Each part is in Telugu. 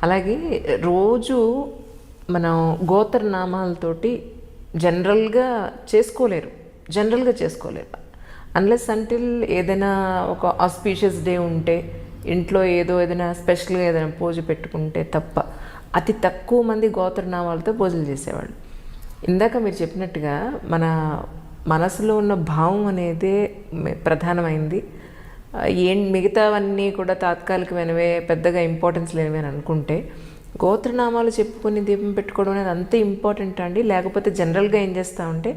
అలాగే రోజు మనం గోత్రనామాలతోటి జనరల్గా చేసుకోలేరు అన్లెస్ అంటిల్ ఏదైనా ఒక ఆస్పీషియస్ డే ఉంటే ఇంట్లో ఏదైనా స్పెషల్గా ఏదైనా పూజ పెట్టుకుంటే తప్ప అతి తక్కువ మంది గోత్రనామాలతో పూజలు చేసేవాళ్ళు. ఇందాక మీరు చెప్పినట్టుగా మన మనసులో ఉన్న భావం అనేదే ప్రధానమైంది. మిగతావన్నీ కూడా తాత్కాలికమైనవే, పెద్దగా ఇంపార్టెన్స్ లేనివి అని అనుకుంటే గోత్రనామాలు చెప్పుకొని దీపం పెట్టుకోవడం అనేది అంతే ఇంపార్టెంట్ అండి. లేకపోతే జనరల్గా ఏం చేస్తూ ఉంటే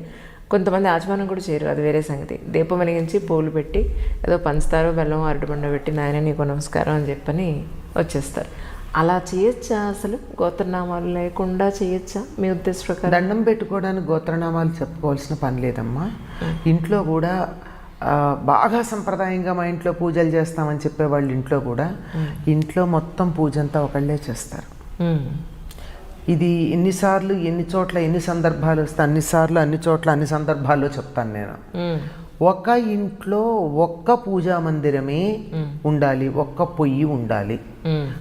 కొంతమంది ఆచమనం కూడా చేయరు, అది వేరే సంగతి. దీపం వెలిగించి పూలు పెట్టి ఏదో పంచుతారో బెల్లం అరటిబండ పెట్టి నాయన నీకు నమస్కారం అని చెప్పని వచ్చేస్తారు. అలా చేయొచ్చా? అసలు గోత్రనామాలు లేకుండా చేయొచ్చా మీ ఉద్దేశ ప్రకారం? దండం పెట్టుకోవడానికి గోత్రనామాలు చెప్పుకోవాల్సిన పని లేదమ్మా. ఇంట్లో కూడా బాగా సంప్రదాయంగా మా ఇంట్లో పూజలు చేస్తామని చెప్పేవాళ్ళు ఇంట్లో కూడా ఇంట్లో మొత్తం పూజ అంతా ఒకళ్ళే చేస్తారు. ఇది ఎన్నిసార్లు ఎన్ని చోట్ల ఎన్ని సందర్భాలు వస్తే అన్నిసార్లు అన్ని చోట్ల అన్ని సందర్భాల్లో చెప్తాను నేను. ఒక ఇంట్లో ఒక్క పూజా మందిరమే ఉండాలి, ఒక్క పొయ్యి ఉండాలి.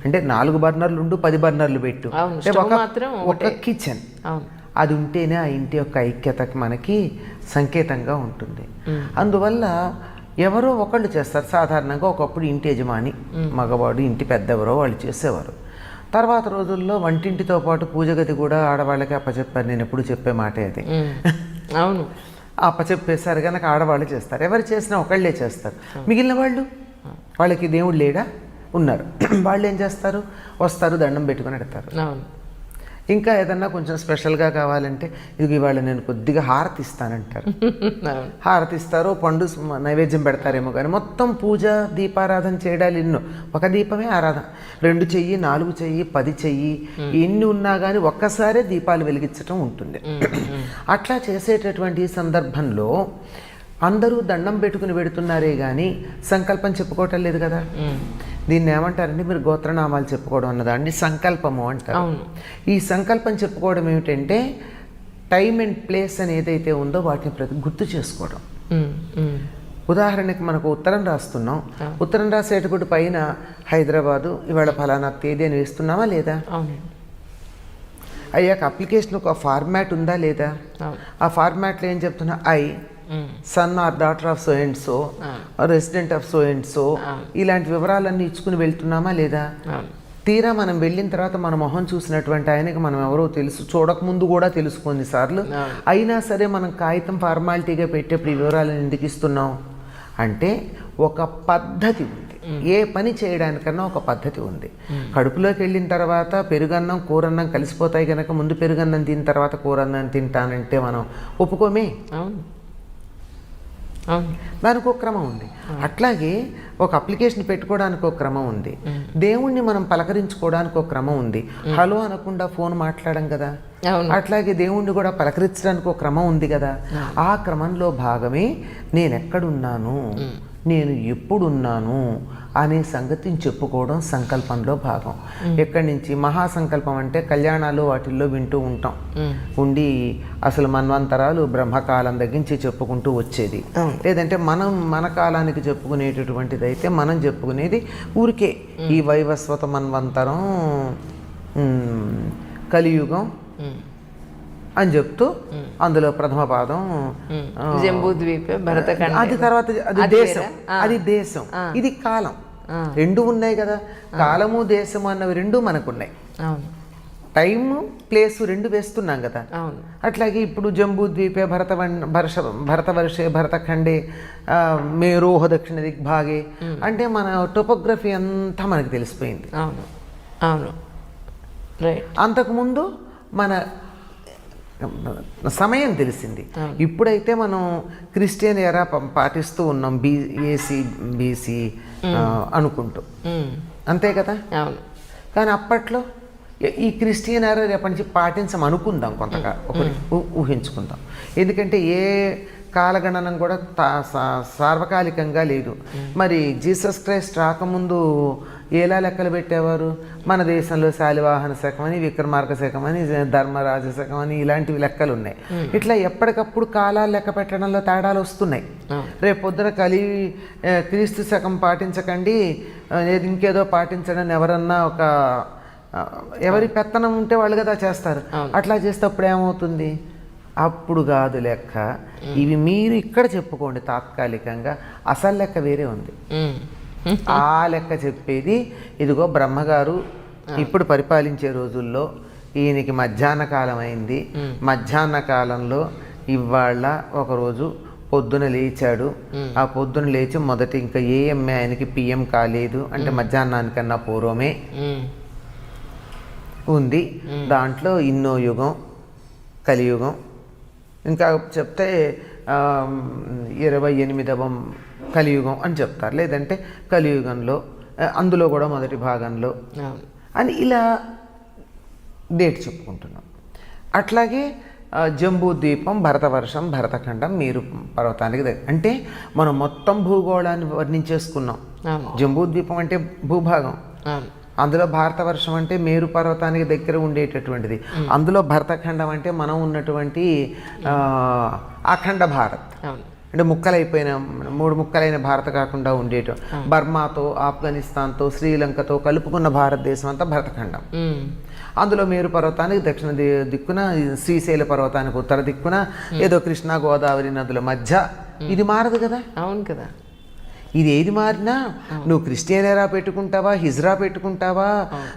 అంటే 4 బర్నర్లు ఉండు, 10 బర్నర్లు పెట్టు, ఒక కిచెన్ అది ఉంటేనే ఆ ఇంటి యొక్క ఐక్యతకి మనకి సంకేతంగా ఉంటుంది. అందువల్ల ఎవరో ఒకళ్ళు చేస్తారు. సాధారణంగా ఒకప్పుడు ఇంటి యజమాని మగవాడు, ఇంటి పెద్దెవరో వాళ్ళు చేసేవారు. తర్వాత రోజుల్లో వంటింటితో పాటు పూజ గది కూడా ఆడవాళ్ళకి అప్పచెప్పారు. నేను ఎప్పుడు చెప్పే మాటే అది. అవును, అప్పచెప్పేశారు కనుక ఆడవాళ్ళు చేస్తారు. ఎవరు చేసినా ఒకళ్ళే చేస్తారు. మిగిలిన వాళ్ళకి దేవుడు లేడా? ఉన్నారు. వాళ్ళు ఏం చేస్తారు? వస్తారు, దండం పెట్టుకుని పెడతారు. ఇంకా ఏదన్నా కొంచెం స్పెషల్గా కావాలంటే ఇది ఇవాళ నేను కొద్దిగా హారతి ఇస్తానంటారు. హారతి ఇస్తారో పండు నైవేద్యం పెడతారేమో, కానీ మొత్తం పూజ దీపారాధన చేయడాలు ఎన్నో. ఒక దీపమే ఆరాధన, 2 చెయ్యి 4 చెయ్యి 10 చెయ్యి ఎన్ని ఉన్నా కానీ ఒక్కసారే దీపాలు వెలిగించటం ఉంటుంది. అట్లా చేసేటటువంటి సందర్భంలో అందరూ దండం పెట్టుకుని పెడుతున్నారే కానీ సంకల్పం చెప్పుకోవటం లేదు కదా. దీన్ని ఏమంటారంటే, మీరు గోత్రనామాలు చెప్పుకోవడం అన్నదాన్ని సంకల్పము అంటారు. ఈ సంకల్పం చెప్పుకోవడం ఏమిటంటే టైం అండ్ ప్లేస్ అని ఏదైతే ఉందో వాటిని గుర్తు చేసుకోవడం. ఉదాహరణకి మనకు ఉత్తరం రాస్తున్నాం, ఉత్తరం రాసేటప్పుడు పైన హైదరాబాదు ఇవాళ ఫలానా తేదీ అని వేస్తున్నామా లేదా? అయ్యాక అప్లికేషన్ ఒక ఫార్మాట్ ఉందా లేదా? ఆ ఫార్మాట్లో ఏం చెప్తున్నా, son or daughter of so and so, resident of so and so, ఇలాంటి వివరాలన్నీ ఇచ్చుకుని వెళ్తున్నామా లేదా? తీరా మనం వెళ్ళిన తర్వాత మన మొహం చూసినటువంటి ఆయనకి మనం ఎవరో తెలుసు, చూడకముందు కూడా తెలుసు కొన్నిసార్లు. అయినా సరే మనం కాగితం ఫార్మాలిటీగా పెట్టేప్పుడు ఈ వివరాలను ఎందుకు ఇస్తున్నాం అంటే ఒక పద్ధతి ఉంది. ఏ పని చేయడానికన్నా ఒక పద్ధతి ఉంది. కడుపులోకి వెళ్ళిన తర్వాత పెరుగన్నం కూరన్నం కలిసిపోతాయి కనుక ముందు పెరుగన్నం తిన్న తర్వాత కూరన్నం తింటానంటే మనం ఒప్పుకోమే. దానికి ఒక క్రమం ఉంది. అట్లాగే ఒక అప్లికేషన్ పెట్టుకోవడానికి ఒక క్రమం ఉంది. దేవుణ్ణి మనం పలకరించుకోవడానికి ఒక క్రమం ఉంది. హలో అనకుండా ఫోన్ మాట్లాడడం కదా. అట్లాగే దేవుణ్ణి కూడా పలకరించడానికి ఒక క్రమం ఉంది కదా. ఆ క్రమంలో భాగమే నేను ఎక్కడున్నాను, నేను ఎప్పుడున్నాను అనే సంగతిని చెప్పుకోవడం సంకల్పంలో భాగం. ఎక్కడి నుంచి మహాసంకల్పం అంటే కళ్యాణాలు వాటిల్లో వింటూ ఉంటాం ఉండి అసలు మన్వంతరాలు బ్రహ్మకాలం దగ్గరించి చెప్పుకుంటూ వచ్చేది. లేదంటే మన కాలానికి చెప్పుకునేటటువంటిది అయితే మనం చెప్పుకునేది ఊరికే ఈ వైవస్వత మన్వంతరం, కలియుగం అని చెప్తూ అందులో ప్రథమ పాదం జంబూద్వీప, భరతఖండ, అది తర్వాత అది దేశం, ఇది కాలం. 2 ఉన్నాయి కదా. కాలము దేశము అన్నవి 2 మనకున్నాయి. టైము ప్లేసు 2 వేస్తున్నాం కదా. అట్లాగే ఇప్పుడు జంబూద్వీపే, భరతవర్షే, భరతఖండే, మేరోహ దక్షిణ దిగ్భాగే అంటే మన టోపోగ్రఫీ అంతా మనకు తెలిసిపోయింది. అంతకుముందు మన సమయం తెలిసింది. ఇప్పుడైతే మనం క్రిస్టియన్ ఎరా పాటిస్తూ ఉన్నాం, BC అనుకుంటూ, అంతే కదా. కానీ అప్పట్లో ఈ క్రిస్టియన్ ఎరా రేపటి నుంచి పాటించమనుకుందాం, కొంతగా ఒకటి ఊహించుకుందాం. ఎందుకంటే ఏ కాలగణనం కూడా సార్వకాలికంగా లేదు. మరి జీసస్ క్రైస్ట్ రాకముందు ఎలా లెక్కలు పెట్టేవారు? మన దేశంలో శాలివాహన శకం అని, విక్రమార్క శకం అని, ధర్మరాజ శకం అని ఇలాంటివి లెక్కలు ఉన్నాయి. ఇట్లా ఎప్పటికప్పుడు కాలాలు లెక్క పెట్టడంలో తేడాలు వస్తున్నాయి. రేపు పొద్దున క్రీస్తు శకం పాటించకండి, ఇంకేదో పాటించడం ఎవరన్నా ఒక ఎవరి పెత్తనం ఉంటే వాళ్ళు కదా చేస్తారు. అట్లా చేస్తే అప్పుడు ఏమవుతుంది? అప్పుడు కాదు లెక్క. ఇవి మీరు ఇక్కడ చెప్పుకోండి తాత్కాలికంగా, అసలు లెక్క వేరే ఉంది. ఆ లెక్క చెప్పేది ఇదిగో బ్రహ్మగారు ఇప్పుడు పరిపాలించే రోజుల్లో ఈయనకి మధ్యాహ్న కాలం అయింది. మధ్యాహ్న కాలంలో ఇవాళ ఒకరోజు పొద్దున లేచాడు. ఆ పొద్దున లేచి మొదటి ఇంకా ఏఎంఏ ఆయనకి పిఎం కాలేదు అంటే మధ్యాహ్నానికన్నా పూర్వమే ఉంది. దాంట్లో ఇన్నో యుగం, కలియుగం, ఇంకా చెప్తే 28వ కలియుగం అని చెప్తారు. లేదంటే కలియుగంలో అందులో కూడా మొదటి భాగంలో అని ఇలా డేట్ చెప్పుకుంటున్నాం. అట్లాగే జంబూద్వీపం, భరతవర్షం, భరతఖండం, మేరు పర్వతానికి అంటే మనం మొత్తం భూగోళాన్ని వర్ణించేసుకున్నాం. జంబూద్వీపం అంటే భూభాగం, అందులో భారతవర్షం అంటే మేరు పర్వతానికి దగ్గర ఉండేటటువంటిది, అందులో భరతఖండం అంటే మనం ఉన్నటువంటి అఖండ భారత్ అంటే ముక్కలైపోయిన 3 ముక్కలైన భారత కాకుండా ఉండేట బర్మాతో, ఆఫ్ఘనిస్తాన్తో, శ్రీలంకతో కలుపుకున్న భారతదేశం అంతా భరతఖండం. అందులో మేరు పర్వతానికి దక్షిణ దిక్కున, శ్రీశైల పర్వతానికి ఉత్తర దిక్కున, ఏదో కృష్ణా గోదావరి నదుల మధ్య. ఇది మారదు కదా. అవును కదా. ఇది ఏది మారినా నువ్వు క్రిస్టియన్ ఎరా పెట్టుకుంటావా, హిజ్రా పెట్టుకుంటావా,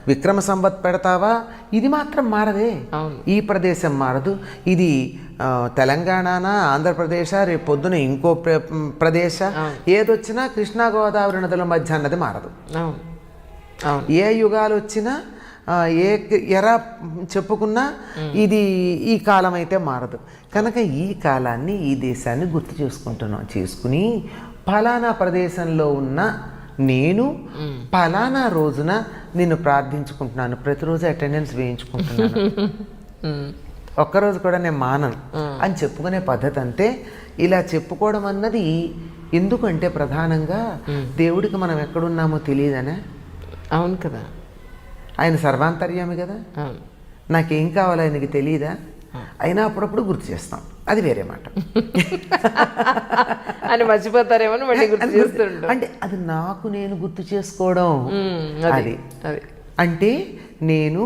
విక్రమ సంవత్ పెడతావా, ఇది మాత్రం మారదే. ఈ ప్రదేశం మారదు. ఇది తెలంగాణనా, ఆంధ్రప్రదేశ్, రేపు పొద్దున ఇంకో ప్రదేశ, ఏదొచ్చినా కృష్ణా గోదావరి నదుల మధ్య అన్నది మారదు. ఏ యుగాలు వచ్చినా ఏ ఎరా చెప్పుకున్నా ఇది ఈ కాలం అయితే మారదు. కనుక ఈ కాలాన్ని, ఈ దేశాన్ని గుర్తు చేసుకుని ఫలానా ప్రదేశంలో ఉన్న నేను ఫలానా రోజున నిన్ను ప్రార్థించుకుంటున్నాను, ప్రతిరోజు అటెండెన్స్ వేయించుకుంటున్నాను, ఒక్కరోజు కూడా నేను మానను అని చెప్పుకునే పద్ధతి. అంతే ఇలా చెప్పుకోవడం అన్నది ఎందుకంటే ప్రధానంగా దేవుడికి మనం ఎక్కడున్నామో తెలియదనే. అవును కదా. ఆయన సర్వాంతర్యామి కదా. నాకేం కావాలో ఆయనకి తెలియదా? అయినా అప్పుడప్పుడు గుర్తు చేస్తాం, అది వేరే మాట. అని మర్చిపోతారేమో అంటే అది నాకు నేను గుర్తు చేసుకోవడం. అది అంటే నేను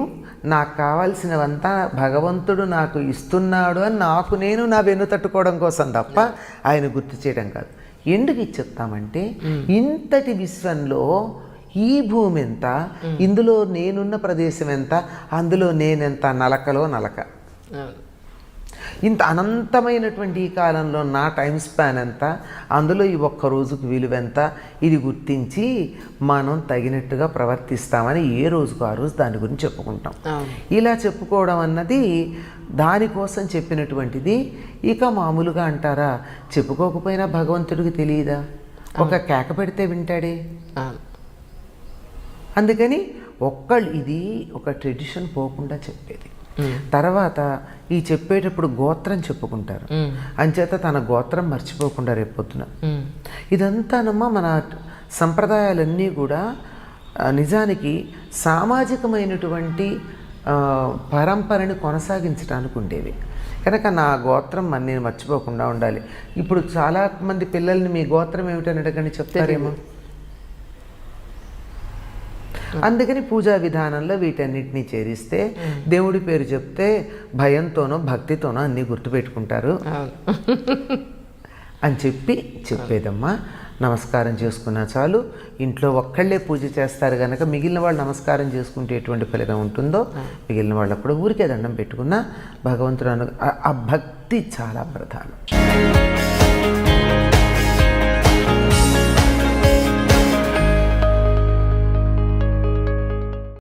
నాకు కావాల్సినవంతా భగవంతుడు నాకు ఇస్తున్నాడు అని నాకు నేను నా వెన్ను తట్టుకోవడం కోసం తప్ప ఆయన గుర్తు చేయడం కాదు. ఎందుకు ఇచ్చేస్తామంటే ఇంతటి విశ్వంలో ఈ భూమి ఎంత, ఇందులో నేనున్న ప్రదేశం ఎంత, అందులో నేనెంత, నలకలో నలక. ఇంత అనంతమైనటువంటి ఈ కాలంలో నా టైం స్పాన్ ఎంత, అందులో ఈ ఒక్క రోజుకు విలువెంత, ఇది గుర్తించి మనం తగినట్టుగా ప్రవర్తిస్తామని ఏ రోజుకు ఆ రోజు దాని గురించి చెప్పుకుంటాం. ఇలా చెప్పుకోవడం అన్నది దానికోసం చెప్పినటువంటిది. ఇక మామూలుగా అంటారా, చెప్పుకోకపోయినా భగవంతుడికి తెలియదా? ఒక కేక పెడితే వింటాడే. అందుకని ఇది ఒక ట్రెడిషన్ పోకుండా చెప్పేది. తర్వాత ఈ చెప్పేటప్పుడు గోత్రం చెప్పుకుంటారు, అంచేత తన గోత్రం మర్చిపోకుండా రేపొద్దున. ఇదంతానమ్మా మన సంప్రదాయాలన్నీ కూడా నిజానికి సామాజికమైనటువంటి పరంపరని కొనసాగించడానికి ఉండేవి. కనుక నా గోత్రం నేను మర్చిపోకుండా ఉండాలి. ఇప్పుడు చాలామంది పిల్లల్ని మీ గోత్రం ఏమిటని అడగని చెప్తారేమో. అందుకని పూజా విధానంలో వీటన్నిటినీ చేరిస్తే దేవుడి పేరు చెప్తే భయంతోనో భక్తితోనో అన్నీ గుర్తుపెట్టుకుంటారు అని చెప్పేదమ్మా. నమస్కారం చేసుకున్నా చాలు. ఇంట్లో ఒక్కళ్ళే పూజ చేస్తారు కనుక మిగిలిన వాళ్ళు నమస్కారం చేసుకుంటే ఎటువంటి ఫలితం ఉంటుందో మిగిలిన వాళ్ళకు కూడా ఊరికే దండం పెట్టుకున్నా భగవంతుడు ఆ భక్తి చాలా ప్రధానం.